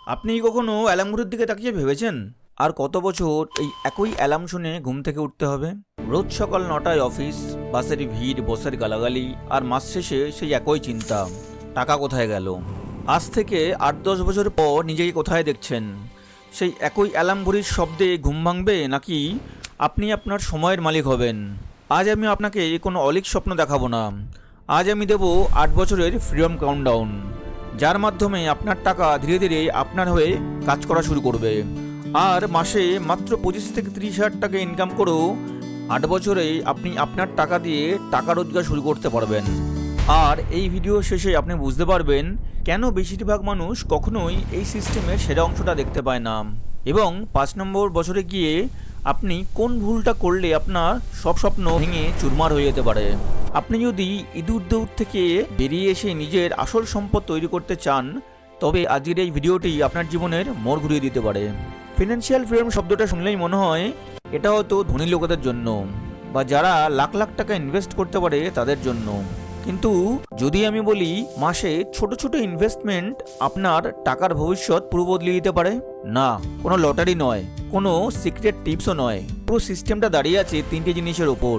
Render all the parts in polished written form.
আপনি কি কখনো অ্যালার্ম ঘড়ির দিকে তাকিয়ে ভেবেছেন আর কত বছর এই একই অ্যালার্ম শুনে ঘুম থেকে উঠতে হবে? রোজ সকাল 9টায় অফিস, বাসের ভিড়, বসের গালাগালি, আর মাস শেষে সেই একই চিন্তা, টাকা কোথায় গেল? আজ থেকে 8-10 বছর পর নিজেকে কোথায় দেখছেন? সেই একই অ্যালার্ম ঘড়ির শব্দে ঘুম ভাঙবে, নাকি আপনি আপনার সময়ের মালিক হবেন? আজ আমি আপনাকে কোনো অলীক স্বপ্ন দেখাবো না। আজ আমি দেব 8 বছরের ফ্রিডম কাউন্টডাউন, যার মাধ্যমে আপনার টাকা ধীরে ধীরে আপনার হয়ে কাজ করা শুরু করবে। আর মাসে মাত্র 25 থেকে 30 হাজার টাকা ইনকাম করেও 8 বছরে আপনি আপনার টাকা দিয়ে টাকা রোজগার শুরু করতে পারবেন। আর এই ভিডিও শেষে আপনি বুঝতে পারবেন কেন বেশিরভাগ মানুষ কখনোই এই সিস্টেমের সেরা অংশটা দেখতে পায় না, এবং 5 নম্বর বছরে গিয়ে আপনি কোন ভুলটা করলে আপনার সব স্বপ্ন ভেঙে চুরমার হয়ে যেতে পারে। আপনি যদি ইঁদুর দৌড় থেকে বেরিয়ে এসে নিজের আসল সম্পদ তৈরি করতে চান, তবে আজকের এই ভিডিওটি আপনার জীবনের মোড় ঘুরিয়ে দিতে পারে। ফিনান্সিয়াল ফ্রিডম শব্দটা শুনলেই মনে হয় এটা হয়তো ধনী লোকেদের জন্য, বা যারা লাখ লাখ টাকা ইনভেস্ট করতে পারে তাদের জন্য। কিন্তু যদি আমি বলি মাসে ছোট ছোট ইনভেস্টমেন্ট আপনার টাকার ভবিষ্যৎ পুরো বদলে দিতে পারে, না, কোনো লটারি নয়, কোনো সিক্রেট টিপসও নয়। পুরো সিস্টেমটা দাঁড়িয়ে আছে 3টে জিনিসের ওপর: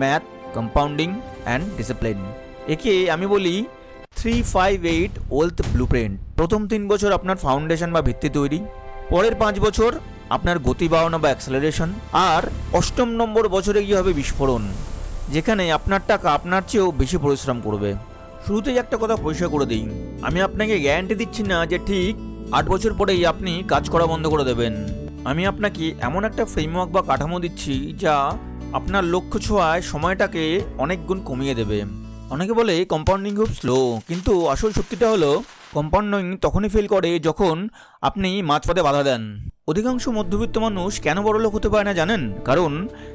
ম্যাথ, কম্পাউন্ডিং অ্যান্ড ডিসিপ্লিন। একে আমি বলি 358 ওয়েলথ ব্লুপ্রিন্ট। প্রথম 3 বছর আপনার ফাউন্ডেশন বা ভিত্তি তৈরি, পরের 5 বছর আপনার গতি বাড়ানো বা অ্যাক্সেলারেশন, আর 8ম নম্বর বছরে গিয়ে হবে বিস্ফোরণ, যেখানে আপনার টাকা আপনার চেয়েও বেশি পরিশ্রম করবে। শুরুতেই একটা কথা পরিষ্কার করে দিই, আমি আপনাকে গ্যারান্টি দিচ্ছি না যে ঠিক 8 বছর পরেই আপনি কাজ করা বন্ধ করে দেবেন। আমি আপনাকে এমন একটা ফ্রেমওয়ার্ক বা কাঠামো দিচ্ছি যা আপনার লক্ষ্য ছোঁয়ায় সময়টাকে অনেক গুণ কমিয়ে দেবে। অনেকে বলে কম্পাউন্ডিং খুব স্লো, কিন্তু আসল সত্যিটা হলো কম্পাউন্ডিং তখনই ফেল করে যখন আপনি মাঝপথে বাধা দেন। অধিকাংশ মধ্যবিত্ত মানুষ কেন বড়লোক হতে পারে না জানেন? কারণ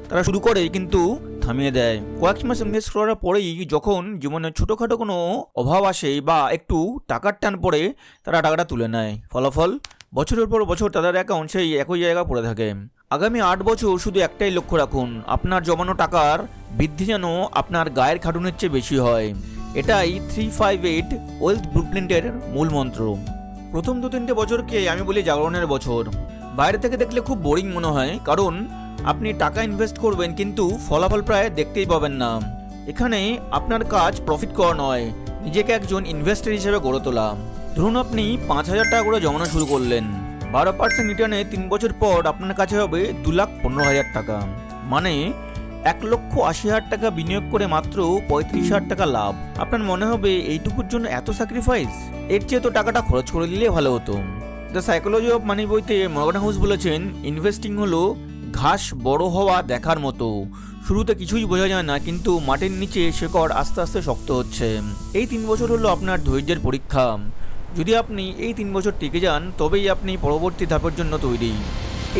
তারা শুরু করে কিন্তু থামিয়ে দেয়। কয়েক মাস ইনভেস্ট করার পরেই যখন জীবনে ছোটোখাটো কোনো অভাব আসে বা একটু টাকার টান পড়ে, তারা টাকাটা তুলে নেয়। ফলাফল, বছরের পর বছর তাদের অ্যাকাউন্ট সেই একই জায়গা পড়ে থাকে। আগামী 8 বছর শুধু একটাই লক্ষ্য রাখুন, আপনার জমানো টাকার বৃদ্ধি যেন আপনার গায়ের খাটুনির চেয়ে বেশি হয়। এটাই 358 ওয়েলথ ব্লুপ্রিন্টের মূল মন্ত্র। প্রথম 2-3টে বছরকে আমি বলি জাগরণের বছর। বাইরে থেকে দেখলে খুব বোরিং মনে হয়, কারণ আপনি টাকা ইনভেস্ট করবেন কিন্তু ফলাফল প্রায় দেখতেই পাবেন না। এখানে আপনার কাজ প্রফিট করা নয়, নিজেকে একজন ইনভেস্টর হিসেবে গড়ে তোলা। ধরুন আপনি 5,000 টাকা করে জমানো শুরু করলেন, 12% রিটার্নে 3 বছর পর আপনার কাছে হবে 2,15,000 টাকা। মানে 1,80,000 টাকা বিনিয়োগ করে মাত্র 35,000 টাকা লাভ। আপনার মনে হবে এইটুকুর জন্য এত স্যাক্রিফাইস? এর চেয়ে তো টাকাটা খরচ করে দিলে ভালো হতো। দ্য সাইকোলজি অফ মানি বইতে মর্গান হাউস বলেছেন, ইনভেস্টিং হলো ঘাস বড় হওয়া দেখার মতো। শুরুতে কিছুই বোঝা যায় না, কিন্তু মাটির নিচে শেকড় আস্তে আস্তে শক্ত হচ্ছে। এই 3 বছর হলো আপনার ধৈর্যের পরীক্ষা। যদি আপনি এই 3 বছর টিকে যান, তবেই আপনি পরবর্তী ধাপের জন্য তৈরি।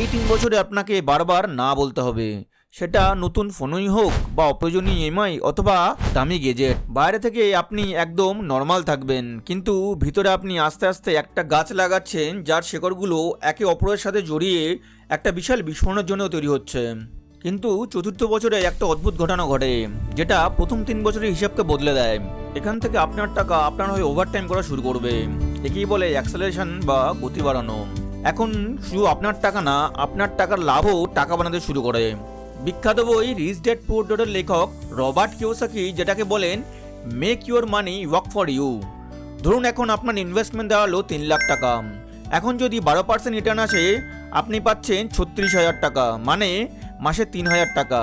এই 3 বছরে আপনাকে বারবার না বলতে হবে, সেটা নতুন ফোনই হোক বা অপ্রয়োজনীয় ইএমআই অথবা দামি গেজেট। বাইরে থেকে আপনি একদম নর্মাল থাকবেন, কিন্তু ভিতরে আপনি আস্তে আস্তে একটা গাছ লাগাচ্ছেন যার শেকড়গুলো একে অপরের সাথে জড়িয়ে একটা বিশাল বিস্ফোরণের জন্য তৈরি হচ্ছে। কিন্তু চতুর্থ বছরে একটা অদ্ভুত ঘটনা ঘটে, যেটা প্রথম 3 বছরের হিসাবকে বদলে দেয়। এখান থেকে আপনার টাকা আপনার হয়ে ওভারটাইম করা শুরু করবে। একেই বলে অ্যাক্সেলারেশন বা গতি বাড়ানো। এখন শুধু আপনার টাকা না, আপনার টাকার লাভও টাকা বানাতে শুরু করে। বিখ্যাত বই রিচ ড্যাড পুয়ার ড্যাডের লেখক রবার্ট কিওসাকি যেটাকে বলেন make your money work for you. ধরুন এখন আপনার ইনভেস্টমেন্ট দেওয়া হলো 3 লাখ টাকা। এখন যদি 12% রিটার্ন আসে, আপনি পাচ্ছেন 36,000 টাকা, মানে মাসে 3,000 টাকা।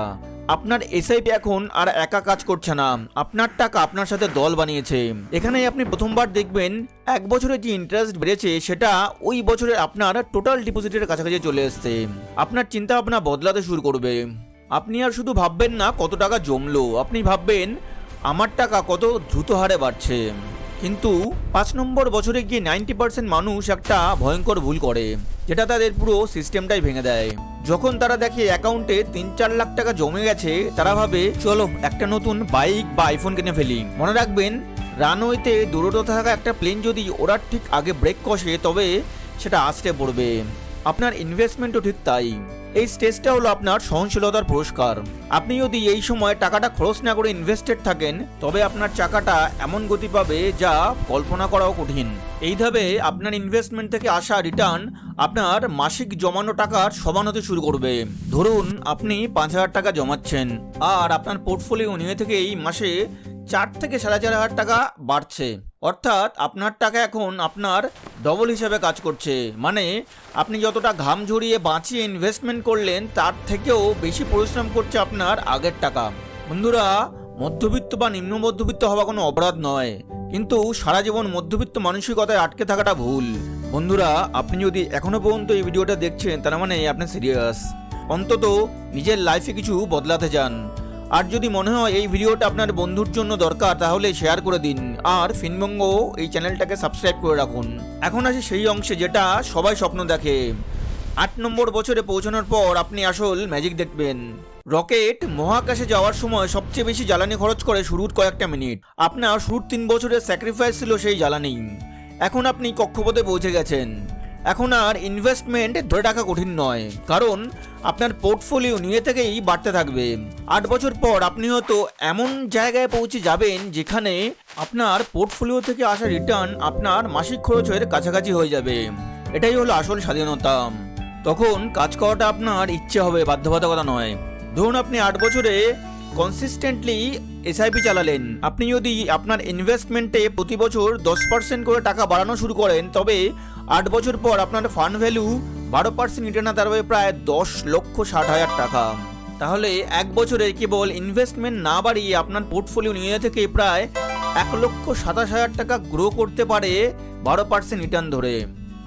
আপনার এসআইপি এখন আর একা কাজ করছে না, আপনার টাকা আপনার সাথে দল বানিয়েছে। এখানেই আপনি প্রথমবার দেখবেন 1 বছরে যে ইন্টারেস্ট বেড়েছে সেটা ওই বছরে আপনার টোটাল ডিপোজিটের কাছাকাছি চলে এসছে। আপনার চিন্তা ভাবনা বদলাতে শুরু করবে। আপনি আর শুধু ভাববেন না কত টাকা জমলো, আপনি ভাববেন আমার টাকা কত দ্রুত হারে বাড়ছে। কিন্তু 5 নম্বর বছরে গিয়ে 90% মানুষ একটা ভয়ঙ্কর ভুল করে, যেটা তাদের পুরো সিস্টেমটাই ভেঙে দেয়। যখন তারা দেখে অ্যাকাউন্টে 3-4 লাখ টাকা জমে গেছে, তারা ভাবে চলো একটা নতুন বাইক বা আইফোন কিনে ফেলি। মনে রাখবেন, রানওয়েতে দৌড়তে থাকা একটা প্লেন যদি ওরা ঠিক আগে ব্রেক কষে, তবে সেটা আছড়ে পড়বে। আপনার ইনভেস্টমেন্টও ঠিক তাই। এই স্টেজটা হলো আপনার সহনশীলতার পুরস্কার। আপনি যদি এই সময় টাকাটা খরচ না করে ইনভেস্টেড থাকেন, তবে আপনার চাকাটা এমন গতি পাবে যা কল্পনা করাও কঠিন। এইভাবে আপনার ইনভেস্টমেন্ট থেকে আসা রিটার্ন আপনার মাসিক জমানো টাকার সমান হতে শুরু করবে। ধরুন আপনি 5,000 টাকা জমাচ্ছেন, আর আপনার পোর্টফোলিও নিয়ে থেকেই মাসে 4 থেকে 4,500 টাকা বাড়ছে। অর্থাৎ আপনার টাকা এখন আপনার ডবল হিসাবে কাজ করছে। মানে আপনি যতটা ঘাম ঝরিয়ে বাঁচিয়ে ইনভেস্টমেন্ট করলেন, তার থেকেও বেশি পরিশ্রম করছে আপনার আগের টাকা। বন্ধুরা, মধ্যবিত্ত বা নিম্ন মধ্যবিত্ত হওয়া কোনো অপরাধ নয়, কিন্তু সারা জীবন মধ্যবিত্ত মানসিকতায় আটকে থাকাটা ভুল। বন্ধুরা, আপনি যদি এখনো পর্যন্ত এই ভিডিওটা দেখছেন, তার মানে আপনি সিরিয়াস, অন্তত নিজের লাইফে কিছু বদলাতে চান। আর যদি মনে হয় এই ভিডিওটা আপনার বন্ধুর জন্য দরকার, তাহলে শেয়ার করে দিন, আর ফিনবঙ্গ এই চ্যানেলটাকে সাবস্ক্রাইব করে রাখুন। এখন আসি সেই অংশে যেটা সবাই স্বপ্ন দেখে। 8 নম্বর বছরে পৌঁছানোর পর আপনি আসল ম্যাজিক দেখবেন। রকেট মহাকাশে যাওয়ার সময় সবচেয়ে বেশি জ্বালানি খরচ করে শুরুর কয়েকটা মিনিট। আপনার শুরুর 3 বছরের স্যাক্রিফাইস ছিল সেই জ্বালানি। এখন আপনি কক্ষপথে পৌঁছে গেছেন। এখন আর ইনভেস্টমেন্ট ধরে রাখা কঠিন নয়, কারণ আপনার পোর্টফোলিও নিয়ে থেকেই বাড়তে থাকবে। 8 বছর পর আপনি হয়তো এমন জায়গায় পৌঁছে যাবেন যেখানে আপনার পোর্টফোলিও থেকে আসা রিটার্ন আপনার মাসিক খরচের কাছাকাছি হয়ে যাবে। এটাই হলো আসল স্বাধীনতা। তখন কাজ করাটা আপনার ইচ্ছে হবে, বাধ্যবাধকতা নয়। ধরুন আপনি 8 বছরে কনসিস্টেন্টলি এসআইপি চালালেন। আপনি যদি আপনার ইনভেস্টমেন্টে প্রতি বছর 10% করে টাকা বাড়ানো শুরু করেন, তবে 8 বছর পর আপনার ফান্ড ভ্যালু 12% রিটার্ন দাঁড়াবে প্রায় 10,60,000 টাকা। তাহলে 1 বছরে কেবল ইনভেস্টমেন্ট না বাড়িয়ে আপনার পোর্টফোলিও নিয়ে থেকে প্রায় 1,27,000 টাকা গ্রো করতে পারে 12% রিটার্ন ধরে।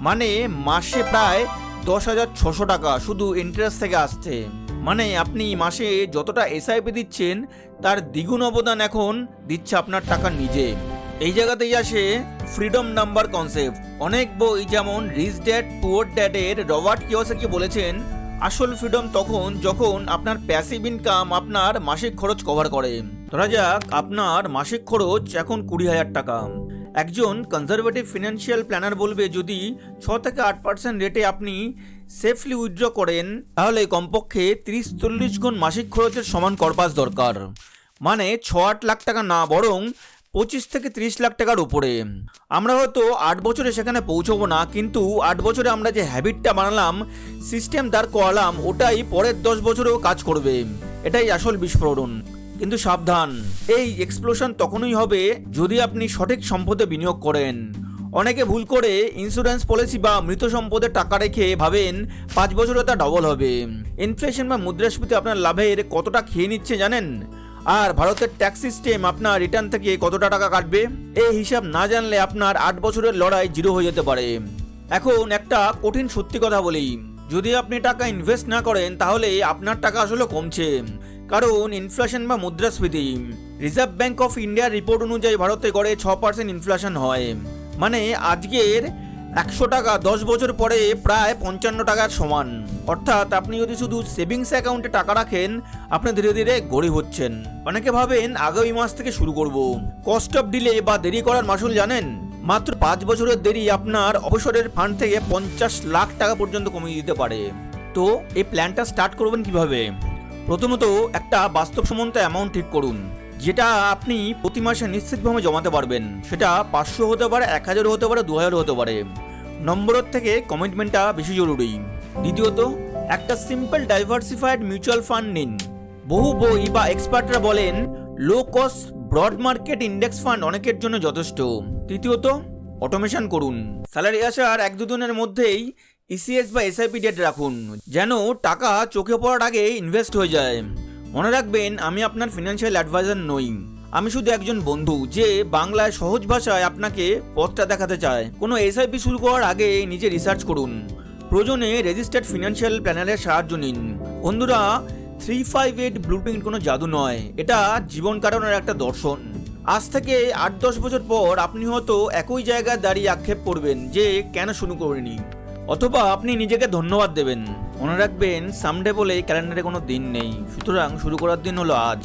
মানে মাসে প্রায় 10,600 টাকা শুধু ইন্টারেস্ট থেকে আসছে। মানে আপনি মাসে যতটা এসআইপি দিচ্ছেন, তার দ্বিগুণ অবদান এখন দিচ্ছে আপনার টাকা নিজে। এই জায়গাতেই আসে ফ্রিডম নাম্বার কনসেপ্ট। অনেক বই যেমন রিচ ড্যাড পুয়ার ড্যাডের রবার্ট কিওসাকি বলেছেন, আসল ফ্রিডম তখন যখন আপনার প্যাসিভ ইনকাম আপনার মাসিক খরচ কভার করে। ধরা যাক আপনার মাসিক খরচ এখন 20,000 টাকা। একজন কনজারভেটিভ ফিনান্সিয়াল প্ল্যানার বলবে, যদি 6 থেকে 8% রেটে আপনি সেফলি উইথড্র করেন, তাহলে কমপক্ষে 30-40 গুণ মাসিক খরচের সমান করপাস দরকার। মানে 6-8 লাখ টাকা না, বরং 25 থেকে 30 লাখ টাকার উপরে। আমরা হয়তো 8 বছরে সেখানে পৌঁছবো না, কিন্তু 8 বছরে আমরা যে হ্যাবিটটা বানালাম, সিস্টেম দাঁড় করালাম, ওটাই পরের 10 বছরেও কাজ করবে। এটাই আসল বিস্ফোরণ। কিন্তু সাবধান, এই এক্সপ্লোশন তখনই হবে যদি আপনি সঠিক সম্পদে বিনিয়োগ করেন। অনেকে ভুল করে ইন্স্যুরেন্স পলিসি বা মৃত সম্পদে টাকা রেখে ভাবেন 5 বছরে তা ডবল হবে। ইনফ্লেশন বা মুদ্রাস্ফীতি আপনার লাভের কতটা খেয়ে নিচ্ছে জানেন? আর ভারতের ট্যাক্স সিস্টেম আপনার রিটার্ন থেকে কতটা টাকা কাটবে, এই হিসাব না জানলে আপনার 8 বছরের লড়াই জিরো হয়ে যেতে পারে। এখন একটা কঠিন সত্যি কথা বলি, যদি আপনি টাকা ইনভেস্ট না করেন, তাহলে আপনার টাকা আসলে কমছে। কারণ ইনফ্লেশন বা মুদ্রাস্ফীতি, রিজার্ভ ব্যাংক অফ ইন্ডিয়ার রিপোর্ট অনুযায়ী ভারতে গড়ে 6% ইনফ্লেশন হয়। মানে আজকের 100 টাকা 10 বছর পরে প্রায় 55 টাকার সমান। অর্থাৎ আপনি যদি শুধু সেভিংস অ্যাকাউন্টে টাকা রাখেন, আপনি ধীরে ধীরে গরিব হচ্ছেন। অনেকে ভাবেন আগামী মাস থেকে শুরু করব। কস্ট অফ ডিলে বা দেরি করার মাসুল জানেন? মাত্র 5 বছরের দেরি আপনার অবসরের ফান্ড থেকে 50 লাখ টাকা পর্যন্ত কমিয়ে দিতে পারে। তো এই প্ল্যানটা স্টার্ট করবেন কিভাবে? প্রথমত একটা বাস্তবসম্মত অ্যামাউন্ট ঠিক করুন, যেটা আপনি প্রতি মাসে নিশ্চিতভাবে জমাতে পারবেন। সেটা 500 হতে পারে, 1000 হতে পারে, 2000 হতে পারে। নম্বরের থেকে কমিটমেন্টটা বেশি জরুরি। দ্বিতীয়ত, একটা সিম্পল ডাইভার্সিফাইড মিউচুয়াল ফান্ড নিন। বহু বই বা এক্সপার্টরা বলেন low cost broad market index fund অনেকের জন্য যথেষ্ট। তৃতীয়ত, অটোমেশন করুন। স্যালারি আসার 1-2 দিনের মধ্যেই ইসিএস বা এসআইপি ডেট রাখুন, যেন টাকা চোখে পড়ার আগে ইনভেস্ট হয়ে যায়। মনে রাখবেন, আমি আপনার ফিনান্সিয়াল অ্যাডভাইজার নই। আমি শুধু একজন বন্ধু যে বাংলায় সহজ ভাষায় আপনাকে পথটা দেখাতে চায়। কোনো এসআইপি শুরু করার আগে নিজে রিসার্চ করুন। প্রয়োজনে রেজিস্টার্ড ফিনান্সিয়াল প্ল্যানারের সাহায্য নিন। বন্ধুরা, 358 ব্লুপ্রিন্ট কোনো জাদু নয়, এটা জীবন কাটানোর একটা দর্শন। আজ থেকে 8-10 বছর পর আপনি হয়তো একই জায়গায় দাঁড়িয়ে আক্ষেপ করবেন যে কেন শুরু করিনি, অথবা আপনি নিজেকে ধন্যবাদ দেবেন। মনে রাখবেন, সামডে বলে ক্যালেন্ডারে কোনো দিন নেই, সুতরাং শুরু করার দিন হলো আজ।